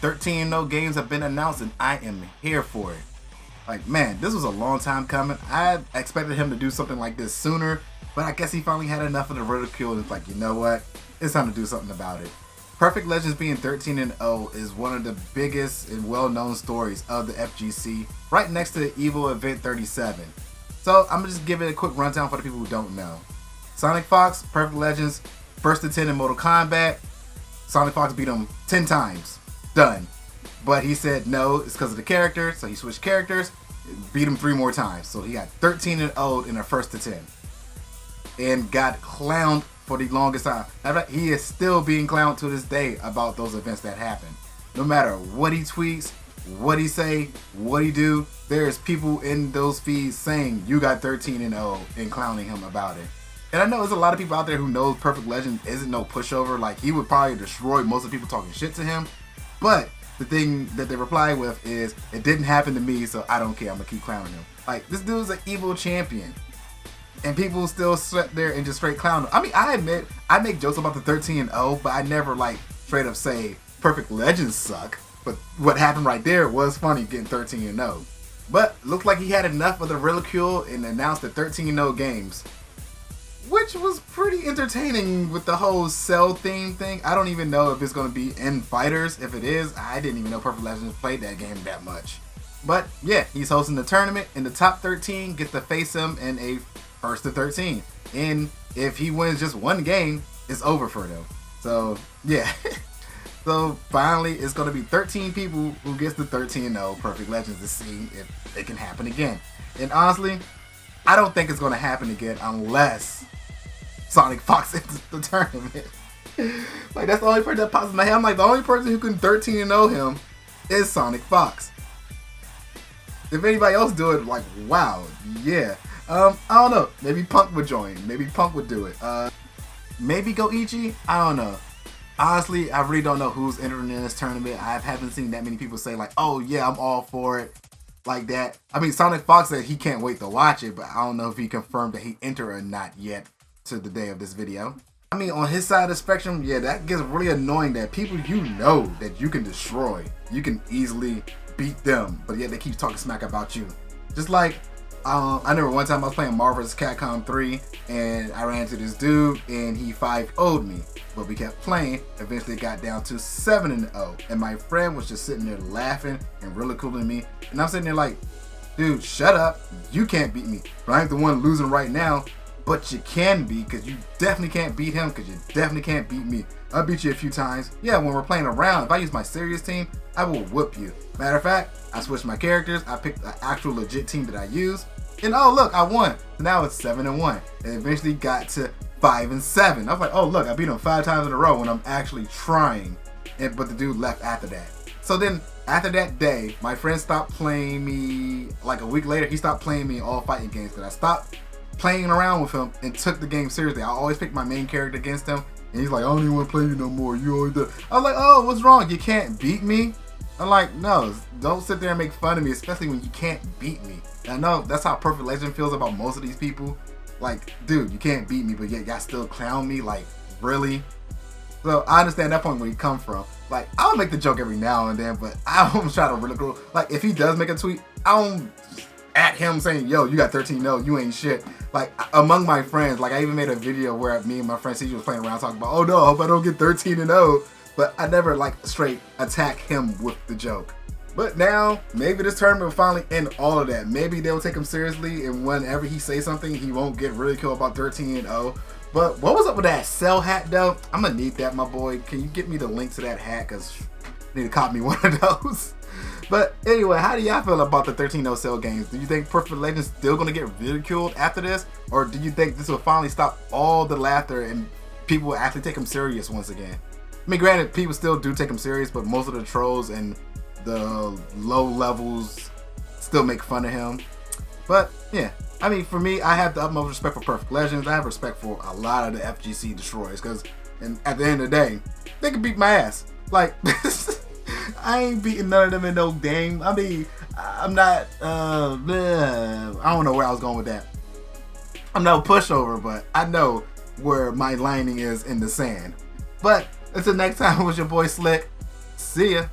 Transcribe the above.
13-0 games have been announced, and I am here for it. Like, man, this was a long time coming. I expected him to do something like this sooner, but I guess he finally had enough of the ridicule and it's like, you know what? It's time to do something about it. Perfect Legends being 13-0 is one of the biggest and well-known stories of the FGC, right next to EVO Event 37. So I'm gonna just give it a quick rundown for the people who don't know. Sonic Fox, Perfect Legends, first to 10 in Mortal Kombat. Sonic Fox beat him 10 times. Done. But he said no, it's because of the character, so he switched characters, beat him 3 more times. So he got 13-0 in the first to 10. And got clowned for the longest time. He is still being clowned to this day about those events that happen. No matter what he tweets, what he say, what he do, there's people in those feeds saying you got 13-0 and clowning him about it. And I know there's a lot of people out there who knows Perfect Legend isn't no pushover. Like, he would probably destroy most of the people talking shit to him. But the thing that they reply with is, it didn't happen to me, so I don't care. I'm gonna keep clowning him. Like, this dude's an evil champion. And people still sit there and just straight clown him. I mean, I admit, I make jokes about the 13-0, but I never, like, straight up say Perfect Legends suck. But what happened right there was funny, getting 13-0. But looked like he had enough of the ridicule and announced the 13-0 games, which was pretty entertaining with the whole Cell theme thing. I don't even know if it's going to be in Fighters. If it is, I didn't even know Perfect Legends played that game that much. But yeah, he's hosting the tournament, and the top 13 get to face him in a first to 13. And if he wins just one game, it's over for them. So yeah. So finally, it's going to be 13 people who gets the 13-0 Perfect Legends to see if it can happen again. And honestly, I don't think it's going to happen again unless Sonic Fox enters the tournament. Like, that's the only person that pops in my head. I'm like, the only person who can 13-0 him is Sonic Fox. If anybody else do it, like, wow, yeah. I don't know. Maybe Punk would join. Maybe Punk would do it. Maybe Goichi? I don't know. Honestly, I really don't know who's entering in this tournament. I haven't seen that many people say, like, oh yeah, I'm all for it, like that. I mean, Sonic Fox said he can't wait to watch it, but I don't know if he confirmed that he entered or not yet to the day of this video. I mean, on his side of the spectrum, yeah, that gets really annoying that people you know that you can destroy, you can easily beat them, but yet they keep talking smack about you. Just like, I remember one time I was playing Marvel vs. Capcom 3 and I ran into this dude and he 5-0'd me. But we kept playing, eventually got down to 7-0. And my friend was just sitting there laughing and ridiculing me. And I'm sitting there like, dude, shut up. You can't beat me. But I ain't the one losing right now. But you can be, because you definitely can't beat him, because you definitely can't beat me. I'll beat you a few times. Yeah, when we're playing around, if I use my serious team, I will whoop you. Matter of fact, I switched my characters. I picked the actual legit team that I use. And oh look, I won. Now it's 7-1. And eventually got to 5-7. I was like, oh look, I beat him 5 times in a row when I'm actually trying. But the dude left after that. So then after that day, my friend stopped playing me. Like a week later, he stopped playing me in all fighting games. Because I stopped playing around with him and took the game seriously. I always picked my main character against him. And he's like, I don't even want to play you no more. You always do. I was like, oh, what's wrong? You can't beat me? I'm like, no, don't sit there and make fun of me, especially when you can't beat me. And I know that's how Perfect Legend feels about most of these people. Like, dude, you can't beat me, but yet y'all still clown me? Like, really? So I understand that point where you come from. Like, I'll make the joke every now and then, but I don't try to ridicule. Like, if he does make a tweet, I don't at him saying, yo, you got 13-0, you ain't shit. Like, among my friends, like, I even made a video where me and my friend CJ was playing around talking about, oh no, I hope I don't get 13-0. But I never, like, straight attack him with the joke. But now, maybe this tournament will finally end all of that. Maybe they'll take him seriously, and whenever he says something, he won't get ridiculed about 13-0. But what was up with that Cell hat, though? I'm gonna need that, my boy. Can you get me the link to that hat? Because I need to cop me one of those. But anyway, how do y'all feel about the 13-0 Cell games? Do you think Perfect Legend's still gonna get ridiculed after this? Or do you think this will finally stop all the laughter and people will actually take him serious once again? I mean, granted, people still do take him serious, but most of the trolls and the low levels still make fun of him. But yeah, I mean, for me, I have the utmost respect for Perfect Legends. I have respect for a lot of the FGC destroyers, because at the end of the day, they can beat my ass. Like, I ain't beating none of them in no game. I mean, I'm not, I don't know where I was going with that. I'm no pushover, but I know where my lining is in the sand. But until next time, it was your boy Slick. See ya.